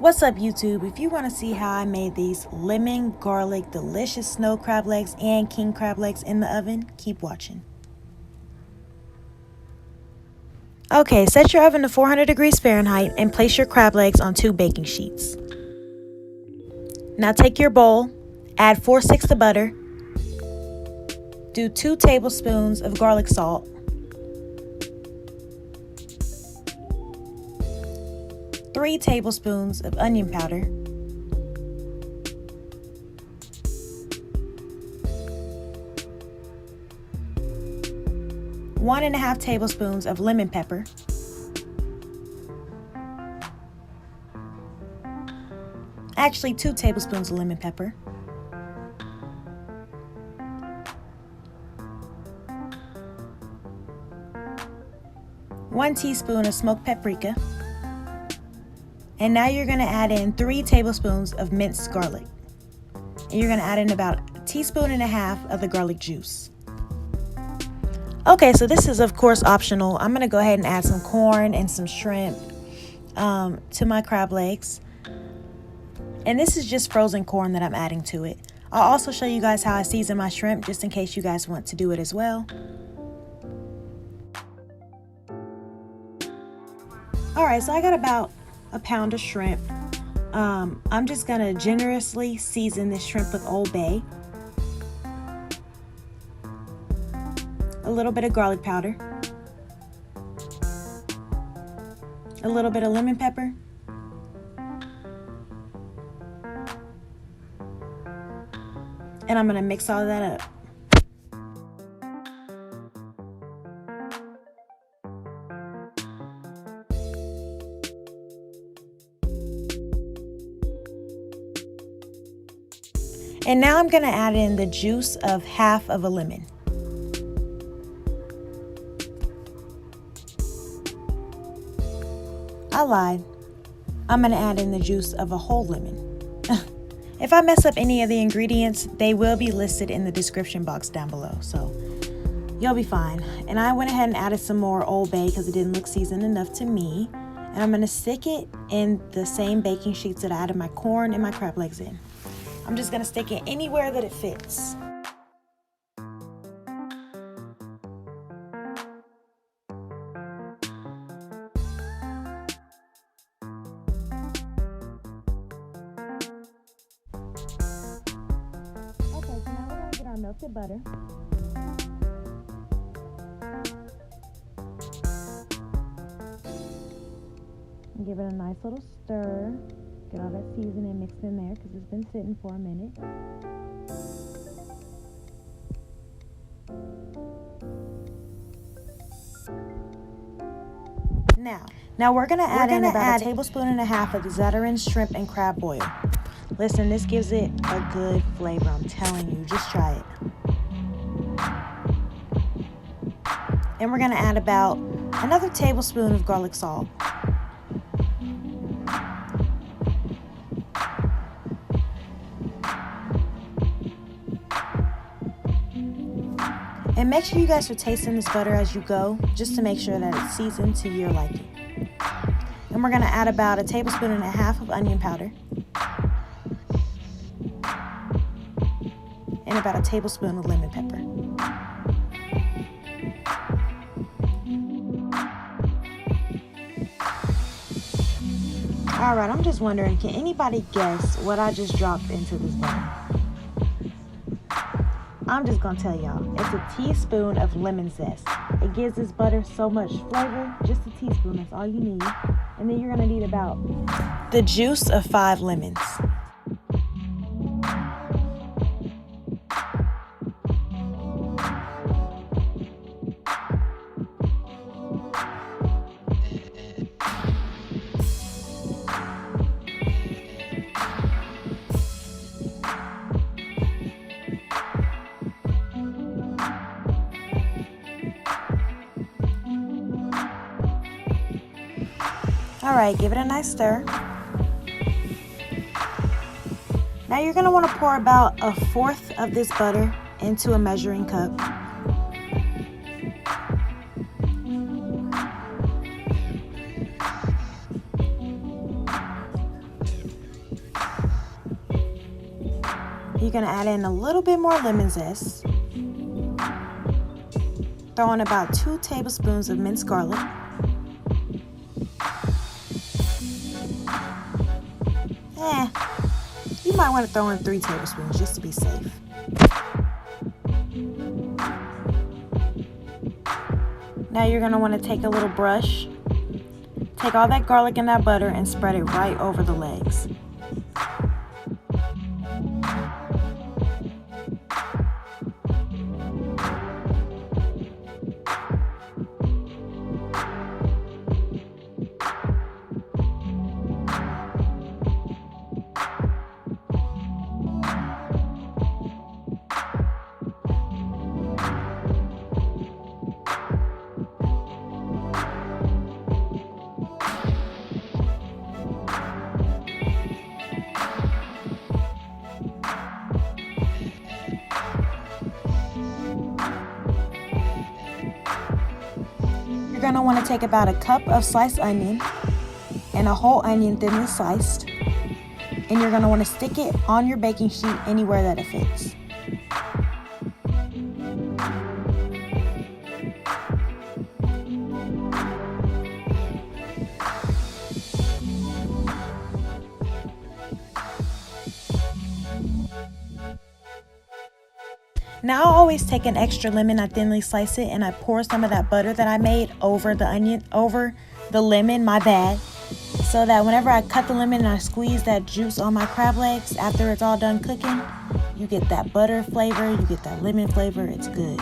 What's up, YouTube? If you want to see how I made these lemon garlic delicious snow crab legs and king crab legs in the oven, keep watching. Okay, set your oven to 400 degrees Fahrenheit and place your crab legs on 2 baking sheets. Now take your bowl, add 4 sticks of butter, do 2 tablespoons of garlic salt, 3 tablespoons of onion powder, 1.5 tablespoons of lemon pepper, actually 2 tablespoons of lemon pepper, one teaspoon of smoked paprika, and now you're going to add in 3 tablespoons of minced garlic. And you're going to add in about 1.5 teaspoons of the garlic juice. Okay, so this is of course optional. I'm going to go ahead and add some corn and some shrimp to my crab legs. And this is just frozen corn that I'm adding to it. I'll also show you guys how I season my shrimp just in case you guys want to do it as well. Alright, so I got about a pound of shrimp. I'm just gonna generously season this shrimp with Old Bay, a little bit of garlic powder, a little bit of lemon pepper, and I'm gonna mix all of that up. And now I'm going to add in the juice of half of a lemon. I lied. I'm going to add in the juice of a whole lemon. If I mess up any of the ingredients, they will be listed in the description box down below, so you'll be fine. And I went ahead and added some more Old Bay because it didn't look seasoned enough to me. And I'm going to stick it in the same baking sheets that I added my corn and my crab legs in. I'm just going to stick it anywhere that it fits. Okay, so now we're going to get our melted butter. And give it a nice little stir. Get all that seasoning mixed in there because it's been sitting for a minute. Now we're going to add in about 1.5 tablespoons of the Zatarain shrimp and crab oil. Listen, this gives it a good flavor. I'm telling you, just try it. And we're going to add about another tablespoon of garlic salt. And make sure you guys are tasting this butter as you go, just to make sure that it's seasoned to your liking. And we're going to add about 1.5 tablespoons of onion powder. And about 1 tablespoon of lemon pepper. Alright, I'm just wondering, can anybody guess what I just dropped into this butter? I'm just gonna tell y'all, it's a teaspoon of lemon zest. It gives this butter so much flavor, just a teaspoon, that's all you need. And then you're gonna need about the juice of 5 lemons. Alright, give it a nice stir. Now you're going to want to pour about 1/4 of this butter into a measuring cup. You're going to add in a little bit more lemon zest. Throw in about 2 tablespoons of minced garlic. You might want to throw in 3 tablespoons just to be safe. Now you're going to want to take a little brush, take all that garlic and that butter and spread it right over the legs. You're going to want to take about a cup of sliced onion and a whole onion thinly sliced, and you're going to want to stick it on your baking sheet anywhere that it fits. Now I always take an extra lemon, I thinly slice it, and I pour some of that butter that I made over the lemon, so that whenever I cut the lemon and I squeeze that juice on my crab legs after it's all done cooking, you get that butter flavor, you get that lemon flavor, it's good.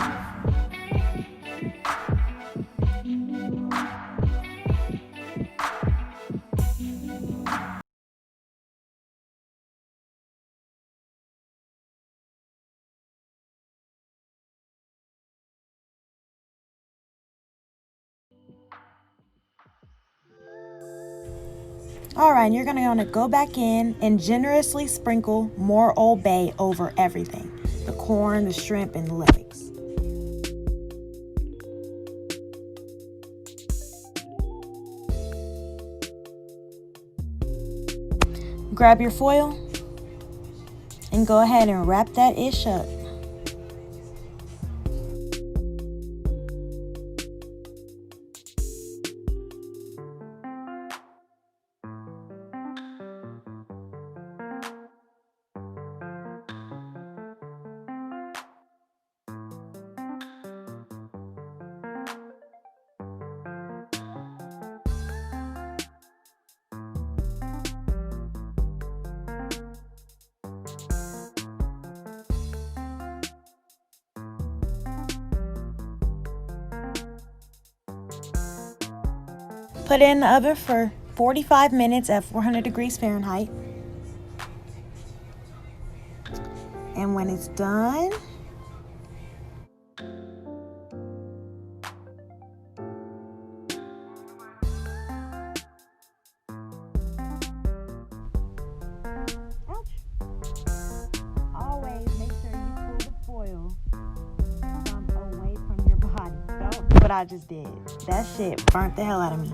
Alright, and you're going to want to go back in and generously sprinkle more Old Bay over everything. The corn, the shrimp, and the legs. Grab your foil and go ahead and wrap that ish up. Put it in the oven for 45 minutes at 400 degrees Fahrenheit. And when it's done, always make sure you pull the foil from away from your body. Don't do what I just did. That shit burnt the hell out of me.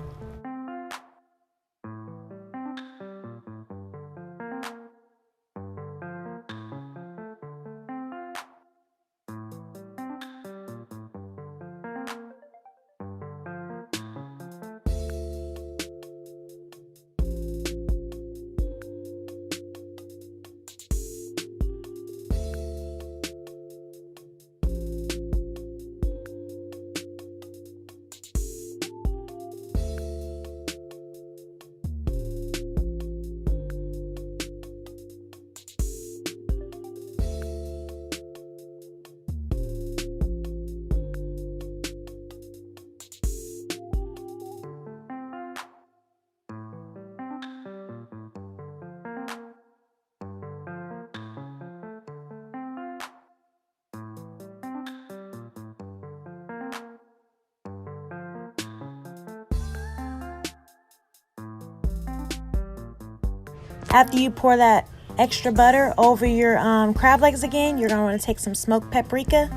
After you pour that extra butter over your crab legs again, you're going to want to take some smoked paprika,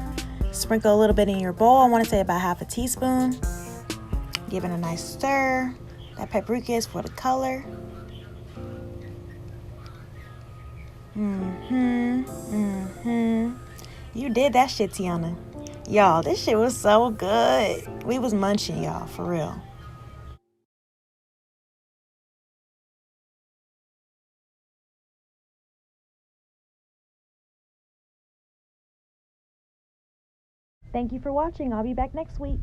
sprinkle a little bit in your bowl. I want to say about half a teaspoon. Give it a nice stir. That paprika is for the color. You did that shit, Tiana. Y'all, this shit was so good. We was munching, y'all, for real. Thank you for watching. I'll be back next week.